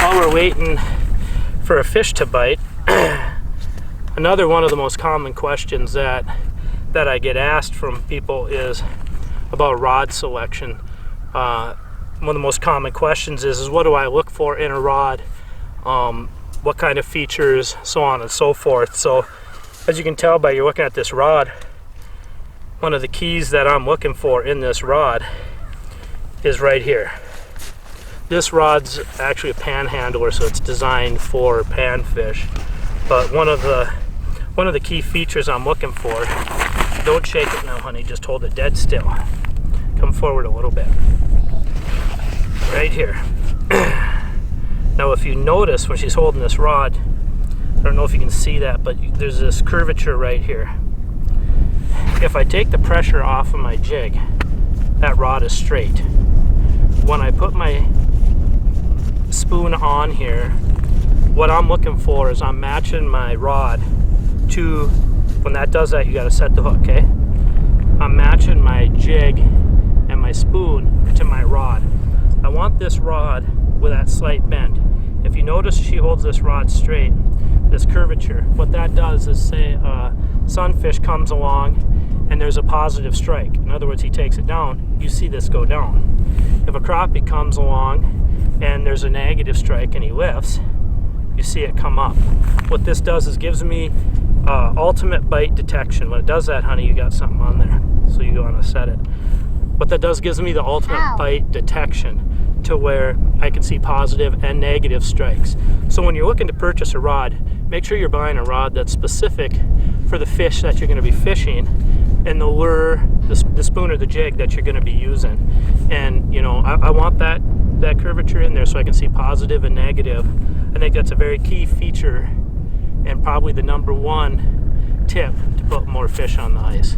while we're waiting for a fish to bite, another one of the most common questions that I get asked from people is about rod selection. One of the most common questions is what do I look for in a rod? What kind of features, so on and so forth. So as you can tell by you looking at this rod, one of the keys that I'm looking for in this rod is right here. This rod's actually a panhandler, so it's designed for panfish. But one of the key features I'm looking for, don't shake it now, honey, just hold it dead still. Come forward a little bit. Right here. Now if you notice when she's holding this rod, I don't know if you can see that, but there's this curvature right here. If I take the pressure off of my jig, that rod is straight. When I put my spoon on here, what I'm looking for is I'm matching my rod to, when that does that, you got to set the hook, okay? I'm matching my jig and my spoon to my rod. I want this rod with that slight bend. If you notice she holds this rod straight, this curvature, what that does is say sunfish comes along and there's a positive strike. In other words, he takes it down, you see this go down. If a crappie comes along and there's a negative strike and he lifts, you see it come up. What this does is gives me ultimate bite detection. When it does that, honey, you got something on there, so you want to set it. What that does gives me the ultimate bite detection to where I can see positive and negative strikes. So when you're looking to purchase a rod, make sure you're buying a rod that's specific for the fish that you're going to be fishing and the lure, the spoon or the jig that you're going to be using. And you know, I want that curvature in there so I can see positive and negative. I think that's a very key feature and probably the #1 tip to put more fish on the ice.